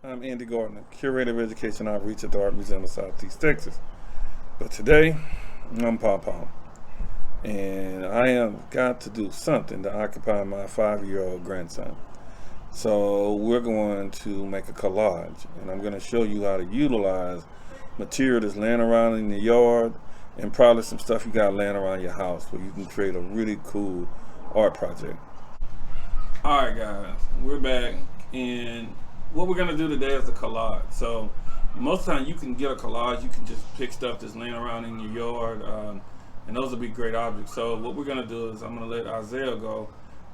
I'm Andy Gardner, curator of education outreach at the Art Museum of Southeast Texas. But today, I'm Pom Pom, and I have got to do something to occupy my 5-year-old grandson. So we're going to make a collage, and I'm going to show you how to utilize material that's laying around in the yard and probably some stuff you got laying around your house where you can create a really cool art project. All right, guys, we're back, and what we're gonna do today is a collage. So most of the time, you can get a collage. You can just pick stuff that's laying around in your yard, and those will be great objects. So what we're gonna do is I'm gonna let Isaiah go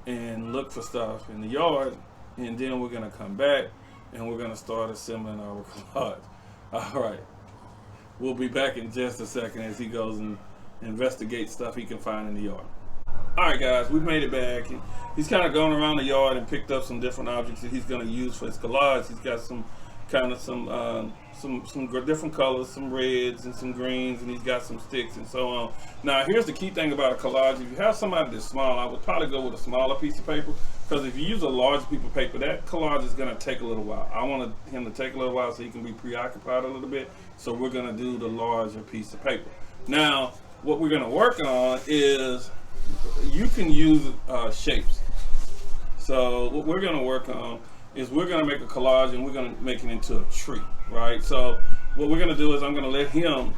and look for stuff in the yard, and then we're gonna come back and we're gonna start assembling our collage. All right, we'll be back in just a second as he goes and investigates stuff he can find in the yard. All right, guys, we've made it back. He's kind of gone around the yard and picked up some different objects that he's going to use for his collage. He's got some different colors, some reds and some greens, and he's got some sticks and so on. Now, here's the key thing about a collage. If you have somebody that's small, I would probably go with a smaller piece of paper, because if you use a large piece of paper, that collage is going to take a little while. I want him to take a little while so he can be preoccupied a little bit, so we're going to do the larger piece of paper. Now, what we're going to work on is you can use shapes. So what we're going to work on is we're going to make a collage and we're going to make it into a tree, right? So what we're going to do is I'm going to let him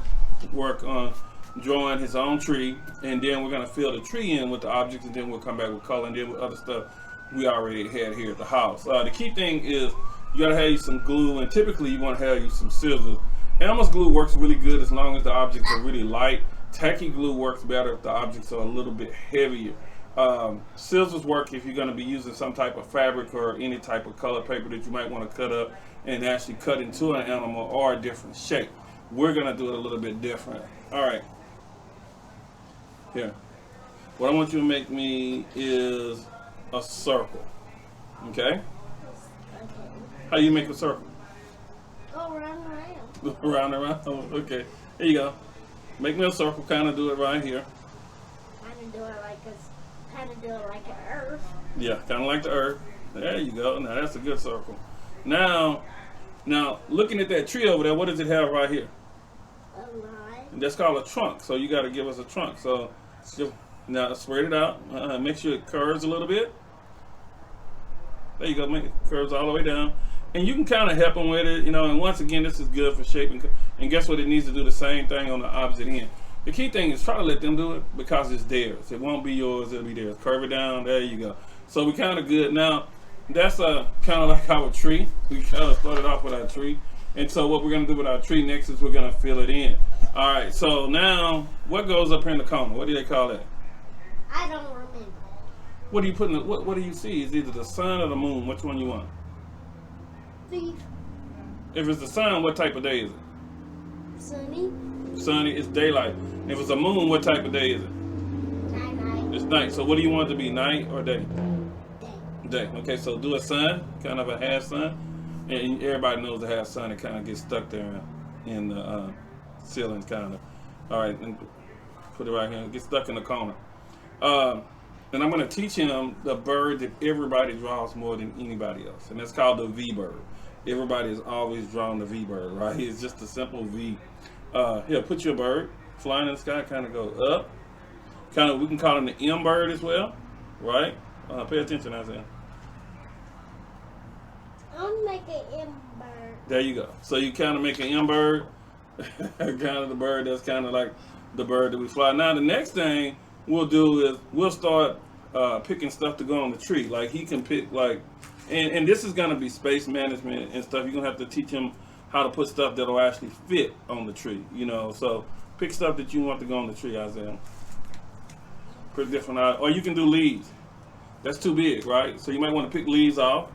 work on drawing his own tree, and then we're going to fill the tree in with the objects, and then we'll come back with color and then with other stuff we already had here at the house. The key thing is you got to have you some glue, and typically you want to have you some scissors. Elmer's glue works really good as long as the objects are really light. Tacky glue works better if the objects are a little bit heavier. Scissors work if you're going to be using some type of fabric or any type of color paper that you might want to cut up and actually cut into an animal or a different shape. We're going to do it a little bit different. All right. Here. What I want you to make me is a circle. Okay? How you make a circle? Go round and around. Round and round? Okay. Here you go. Make me a circle. Kind of do it right here. Kind of do it like an earth. Yeah, kind of like the earth. There you go. Now that's a good circle. Now, looking at that tree over there, what does it have right here? A line. That's called a trunk. So you got to give us a trunk. So now spread it out. Make sure it curves a little bit. There you go. Make it curves all the way down. And you can kind of help them with it, and once again, this is good for shaping. And guess what? It needs to do the same thing on the opposite end. The key thing is try to let them do it because it's theirs. It won't be yours, it'll be theirs. Curve it down, there you go. So we kind of good. Now, that's kind of like our tree. We kind of started off with our tree. And so what we're going to do with our tree next is we're going to fill it in. All right, so now, what goes up here in the corner? What do they call that? I don't remember. What do you put in what do you see? Is either the sun or the moon? Which one you want? Thief. If it's the sun, what type of day is it? Sunny. Sunny, it's daylight. If it's a moon, what type of day is it? Night. It's night. So what do you want it to be, night or day? Day. Day. Okay, so do a sun, kind of a half sun. And everybody knows the half sun, it kind of gets stuck there in the ceiling, kind of. All right, and put it right here. Get stuck in the corner. And I'm going to teach him the bird that everybody draws more than anybody else. And that's called the V bird. Everybody has always drawn the V bird, right? It's just a simple V. Here, put your bird flying in the sky, kind of go up. Kind of, we can call him the M bird as well, right? Pay attention, Isaiah. I'll make an M bird. There you go. So you kind of make an M bird, kind of the bird that's kind of like the bird that we fly. Now the next thing we'll do is we'll start picking stuff to go on the tree. Like he can pick and this is going to be space management and stuff. You're going to have to teach him how to put stuff that'll actually fit on the tree, So pick stuff that you want to go on the tree, Isaiah. Put different, or you can do leaves. That's too big, right? So you might want to pick leaves off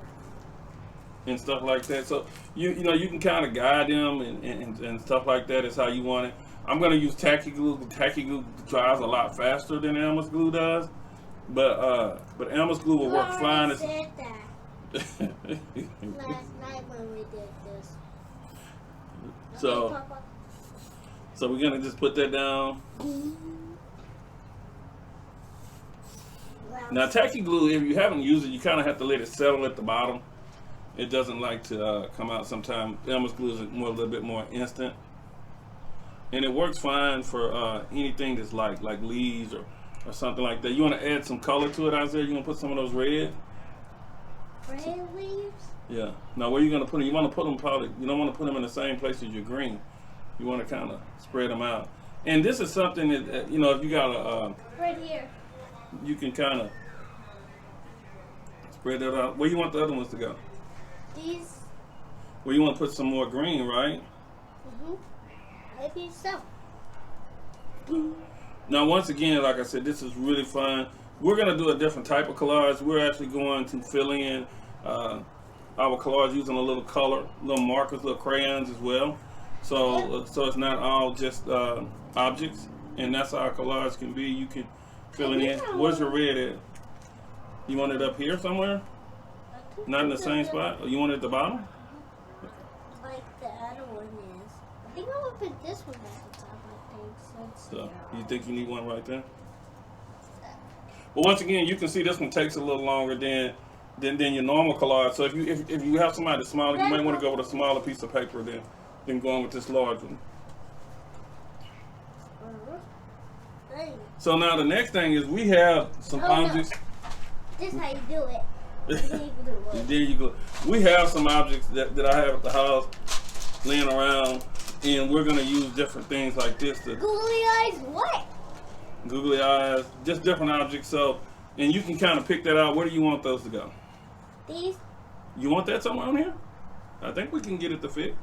and stuff like that. So you can kind of guide them and stuff like that. Is how you want it. I'm going to use tacky glue. Tacky glue dries a lot faster than Elmer's glue does, but Elmer's glue will work fine. Said that last night when we did this. So we're going to just put that down. Now tacky glue, if you haven't used it, you kind of have to let it settle at the bottom It doesn't like to come out sometimes. Elmer's glue is a little bit more instant. And it works fine for anything that's like leaves or something like that. You want to add some color to it, Isaiah? You want to put some of those red? Red leaves? Yeah. Now, where are you going to put them? You want to put them probably, you don't want to put them in the same place as your green. You want to kind of spread them out. And this is something that, you know, if you got a... right here. You can kind of spread that out. Where you want the other ones to go? These. Well, you want to put some more green, right? Mm-hmm. Maybe so. Now, once again, like I said, this is really fun. We're going to do a different type of collage. We're actually going to fill in our collage using a little color, little markers, little crayons as well. So it's not all just objects. And that's how our collage can be. You can fill it in. Where's your red at? You want it up here somewhere? Not in the same spot? Or you want it at the bottom? Like the other one is. I think I will put this one at the top, I think. So you think you need one right there? Well, once again, you can see this one takes a little longer than your normal collage. So if you have somebody that's smaller, you might want to go with a smaller piece of paper than going with this large one. So now the next thing is we have some objects. This is how you do it. There you go. We have some objects that I have at the house laying around, and we're gonna use different things like this to Googly eyes, what? googly eyes, just different objects. So, and you can kind of pick that out. Where do you want those to go? These? You want that somewhere on here? I think we can get it to fit.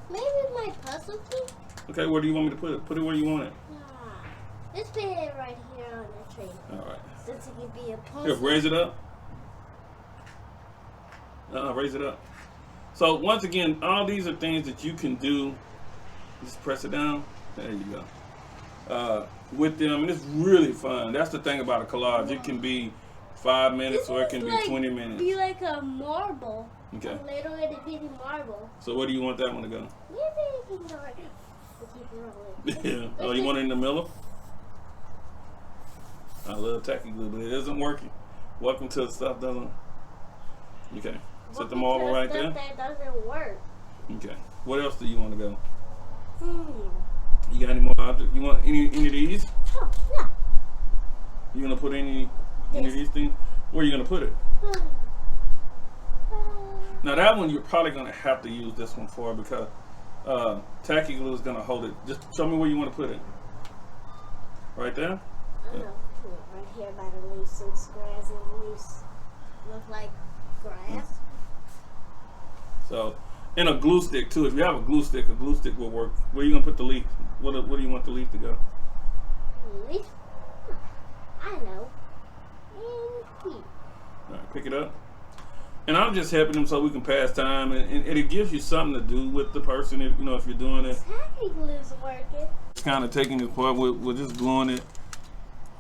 Maybe my puzzle piece? Okay, where do you want me to put it? Put it where you want it. Let's put it right here on the tree. All right. Since it can be a puzzle. Here, raise it up. Raise it up. So once again, all these are things that you can do. Just press it down. There you go. With them, and it's really fun. That's the thing about a collage. It can be 5 minutes or it can be 20 minutes. Be like a marble. Okay. A little itty bitty marble. So where do you want that one to go? Maybe it can go right here. We'll keep it rolling. Yeah. Oh, you want it in the middle? I love tacky glue, but it isn't working. Welcome to the stuff doesn't. Okay. Set the marble right there. That doesn't work. Okay. What else do you want to go? You got any more objects? You want any of these? Oh, no. You gonna put any of these things? Where are you gonna put it? Now that one you're probably gonna have to use this one for because tacky glue is gonna hold it. Just show me where you want to put it. Right there? I don't know. Put it right here by the leaves since grass and leaves look like grass. So, and a glue stick too. If you have a glue stick will work. Where are you gonna put the leaf? Where do you want the leaf to go? Leaf? I know. In here. All right, pick it up. And I'm just helping them so we can pass time, and it gives you something to do with the person. If you're doing it. Tacky glue's working. It's kind of taking it apart. We're just gluing it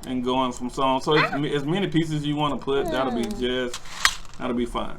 and going from song. So as many pieces you want to put, that'll be fine.